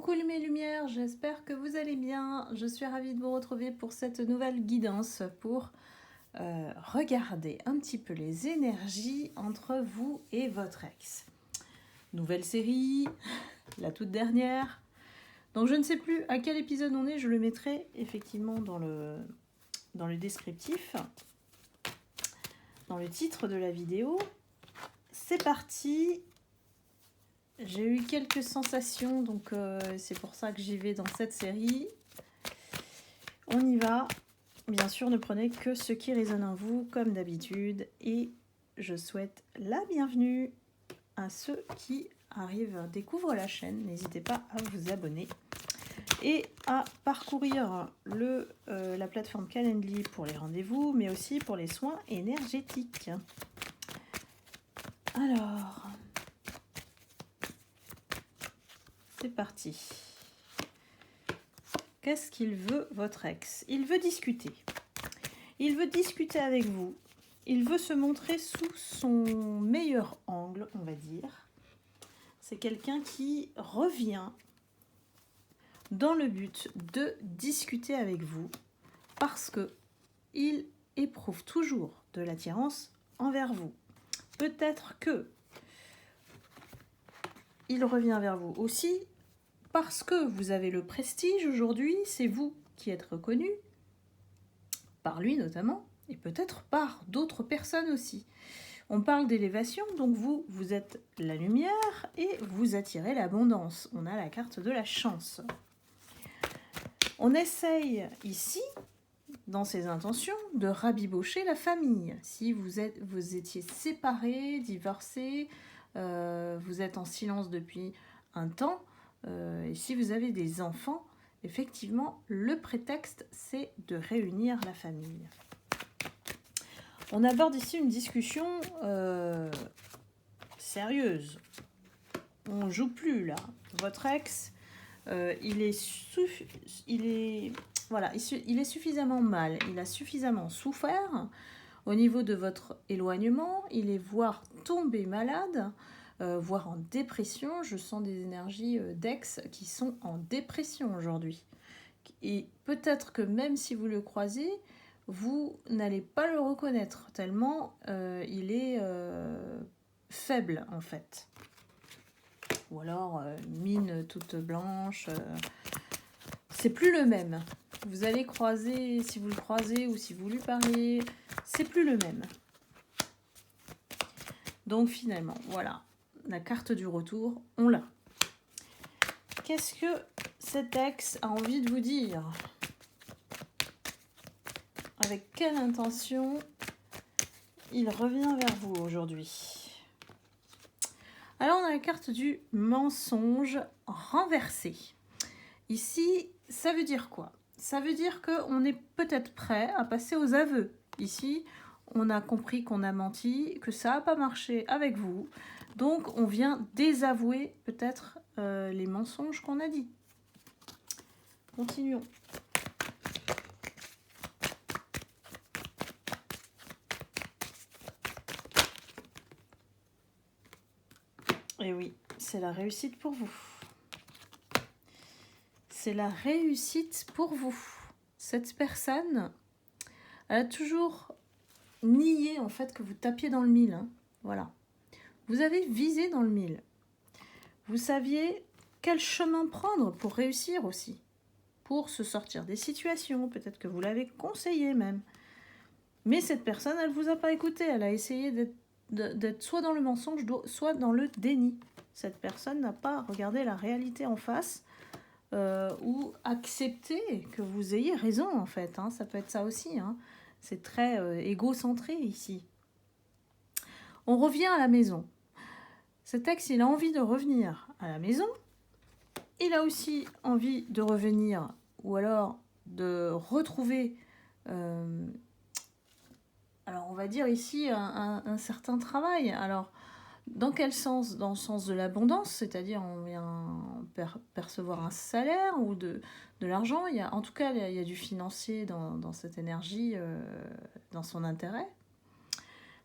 Coucou mes lumières, j'espère que vous allez bien. Je suis ravie de vous retrouver pour cette nouvelle guidance pour regarder un petit peu les énergies entre vous et votre ex. Nouvelle série, la toute dernière. Donc je ne sais plus à quel épisode on est, je le mettrai effectivement dans le descriptif, dans le titre de la vidéo. C'est parti. J'ai eu quelques sensations, donc c'est pour ça que j'y vais dans cette série. On y va. Bien sûr, ne prenez que ce qui résonne en vous, comme d'habitude. Et je souhaite la bienvenue à ceux qui découvrent la chaîne. N'hésitez pas à vous abonner et à parcourir la plateforme Calendly pour les rendez-vous, mais aussi pour les soins énergétiques. Alors... c'est parti. Qu'est-ce qu'il veut, votre ex? Il veut discuter. Il veut discuter avec vous. Il veut se montrer sous son meilleur angle, on va dire. C'est quelqu'un qui revient dans le but de discuter avec vous parce qu'il éprouve toujours de l'attirance envers vous. Peut-être que il revient vers vous aussi parce que vous avez le prestige aujourd'hui, c'est vous qui êtes reconnu, par lui notamment, et peut-être par d'autres personnes aussi. On parle d'élévation, donc vous êtes la lumière et vous attirez l'abondance. On a la carte de la chance. On essaye ici, dans ses intentions, de rabibocher la famille. Si vous étiez séparés, divorcés, vous êtes en silence depuis un temps, et si vous avez des enfants, effectivement, le prétexte, c'est de réunir la famille. On aborde ici une discussion sérieuse. On ne joue plus, là. Votre ex, il est suffisamment mal, il a suffisamment souffert au niveau de votre éloignement, il est voire tombé malade, voire en dépression. Je sens des énergies d'ex qui sont en dépression aujourd'hui. Et peut-être que même si vous le croisez, vous n'allez pas le reconnaître, tellement il est faible en fait. Ou alors mine toute blanche. C'est plus le même. Vous allez croiser, si vous le croisez ou si vous lui parlez, c'est plus le même. Donc finalement, voilà. La carte du retour, on l'a. Qu'est-ce que cet ex a envie de vous dire? Avec quelle intention il revient vers vous aujourd'hui? Alors on a la carte du mensonge renversé. Ici, ça veut dire quoi? Ça veut dire qu'on est peut-être prêt à passer aux aveux. Ici, on a compris qu'on a menti, que ça n'a pas marché avec vous. Donc, on vient désavouer peut-être les mensonges qu'on a dit. Continuons. Et oui, c'est la réussite pour vous. C'est la réussite pour vous. Cette personne, elle a toujours nié en fait que vous tapiez dans le mille. Hein. Voilà. Vous avez visé dans le mille. Vous saviez quel chemin prendre pour réussir aussi. Pour se sortir des situations. Peut-être que vous l'avez conseillé même. Mais cette personne, elle ne vous a pas écouté. Elle a essayé d'être soit dans le mensonge, soit dans le déni. Cette personne n'a pas regardé la réalité en face ou accepté que vous ayez raison en fait. Hein. Ça peut être ça aussi. Hein. C'est très égocentré ici. On revient à la maison. Cet ex, il a envie de revenir à la maison. Il a aussi envie de revenir ou alors de retrouver... alors, on va dire ici un certain travail. Alors, dans quel sens? Dans le sens de l'abondance, c'est-à-dire on vient percevoir un salaire ou de l'argent. En tout cas, il y a du financier dans cette énergie, dans son intérêt.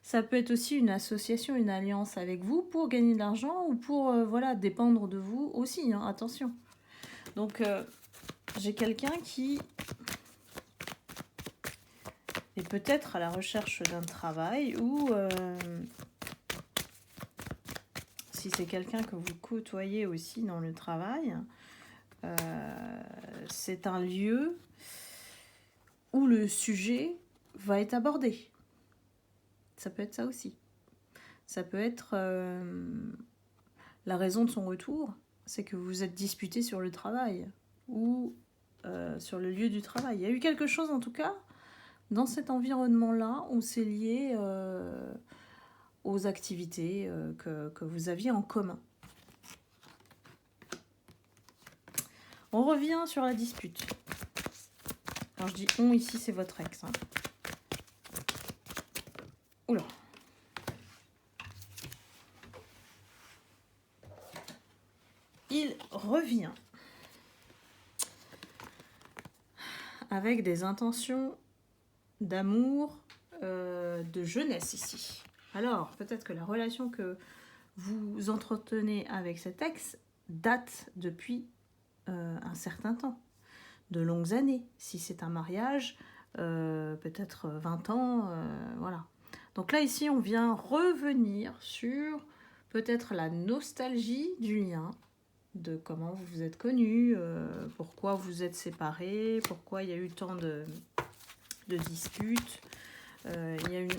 Ça peut être aussi une association, une alliance avec vous pour gagner de l'argent ou pour dépendre de vous aussi, hein, attention. Donc, j'ai quelqu'un qui est peut-être à la recherche d'un travail ou si c'est quelqu'un que vous côtoyez aussi dans le travail, c'est un lieu où le sujet va être abordé. Ça peut être ça aussi. Ça peut être la raison de son retour, c'est que vous êtes disputé sur le travail ou sur le lieu du travail. Il y a eu quelque chose en tout cas dans cet environnement-là où c'est lié aux activités que vous aviez en commun. On revient sur la dispute. Quand je dis on ici, c'est votre ex. Hein. Oula. Il revient avec des intentions d'amour, de jeunesse ici. Alors, peut-être que la relation que vous entretenez avec cet ex date depuis un certain temps, de longues années. Si c'est un mariage, peut-être 20 ans, voilà. Donc là, ici, on vient revenir sur peut-être la nostalgie du lien, de comment vous vous êtes connus, pourquoi vous êtes séparés, pourquoi il y a eu tant de disputes. Il y a une...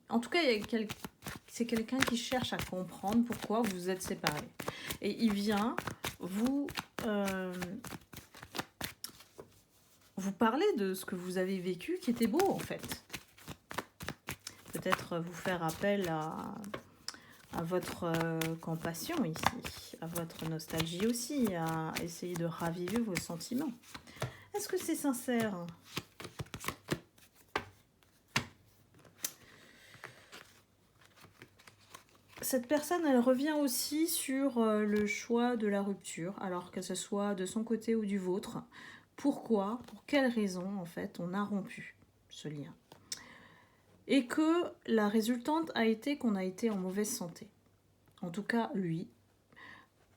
En tout cas, c'est quelqu'un qui cherche à comprendre pourquoi vous êtes séparés. Et il vient vous parler de ce que vous avez vécu qui était beau en fait. Peut-être vous faire appel à votre compassion ici, à votre nostalgie aussi, à essayer de raviver vos sentiments. Est-ce que c'est sincère ? Cette personne, elle revient aussi sur le choix de la rupture, alors que ce soit de son côté ou du vôtre. Pourquoi, pour quelles raisons, en fait, on a rompu ce lien. Et que la résultante a été qu'on a été en mauvaise santé. En tout cas, lui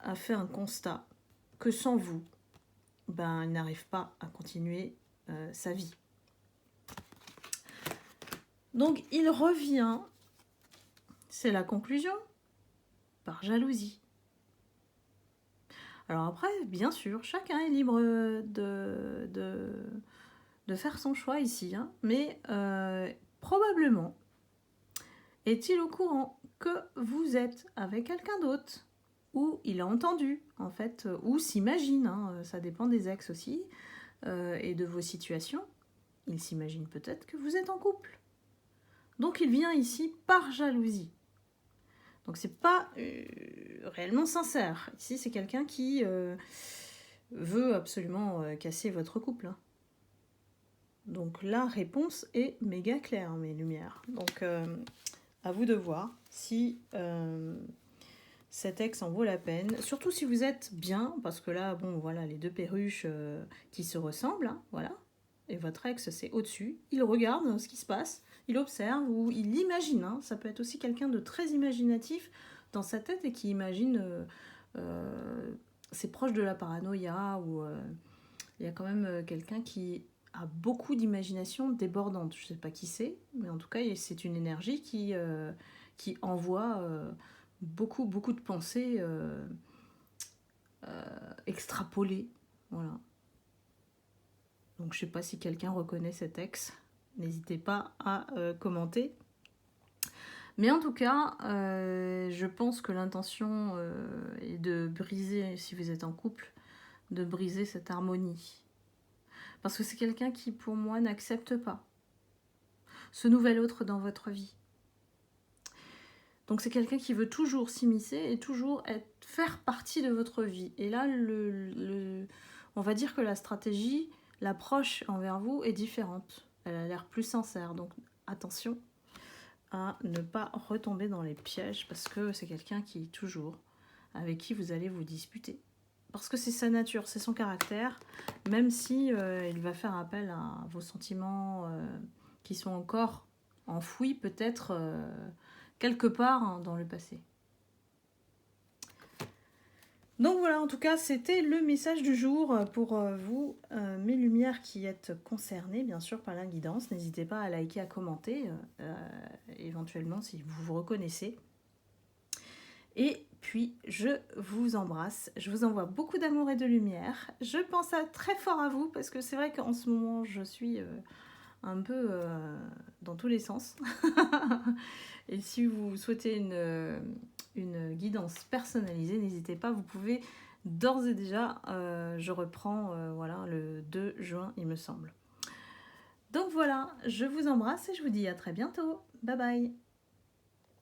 a fait un constat que sans vous, il n'arrive pas à continuer sa vie. Donc, il revient, c'est la conclusion, par jalousie. Alors après, bien sûr, chacun est libre de faire son choix ici, hein, mais probablement est-il au courant que vous êtes avec quelqu'un d'autre, ou il a entendu, en fait, ou s'imagine, hein, ça dépend des ex aussi, et de vos situations, il s'imagine peut-être que vous êtes en couple. Donc il vient ici par jalousie. Donc c'est pas réellement sincère. Ici c'est quelqu'un qui veut absolument casser votre couple. Hein. Donc la réponse est méga claire, mes lumières. Donc à vous de voir si cet ex en vaut la peine. Surtout si vous êtes bien, parce que là, bon voilà, les deux perruches qui se ressemblent, hein, voilà. Et votre ex c'est au-dessus. Il regarde ce qui se passe. Il observe ou il imagine. Hein. Ça peut être aussi quelqu'un de très imaginatif dans sa tête et qui imagine... c'est proche de la paranoïa ou il y a quand même quelqu'un qui a beaucoup d'imagination débordante. Je ne sais pas qui c'est, mais en tout cas, c'est une énergie qui envoie beaucoup de pensées extrapolées. Voilà. Donc, je ne sais pas si quelqu'un reconnaît cet ex. N'hésitez pas à commenter. Mais en tout cas, je pense que l'intention est de briser, si vous êtes en couple, de briser cette harmonie. Parce que c'est quelqu'un qui, pour moi, n'accepte pas ce nouvel autre dans votre vie. Donc c'est quelqu'un qui veut toujours s'immiscer et toujours faire partie de votre vie. Et là, on va dire que la stratégie, l'approche envers vous est différente. Elle a l'air plus sincère. Donc attention à ne pas retomber dans les pièges parce que c'est quelqu'un qui est toujours avec qui vous allez vous disputer. Parce que c'est sa nature, c'est son caractère, même si il va faire appel à vos sentiments qui sont encore enfouis peut-être quelque part dans le passé. Donc voilà, en tout cas, c'était le message du jour pour vous, mes lumières qui êtes concernées, bien sûr, par la guidance. N'hésitez pas à liker, à commenter, éventuellement, si vous vous reconnaissez. Et puis, je vous embrasse. Je vous envoie beaucoup d'amour et de lumière. Je pense très fort à vous, parce que c'est vrai qu'en ce moment, je suis un peu dans tous les sens. Et si vous souhaitez une guidance personnalisée, n'hésitez pas, vous pouvez d'ores et déjà, je reprends voilà, le 2 juin, il me semble. Donc voilà, je vous embrasse et je vous dis à très bientôt. Bye bye.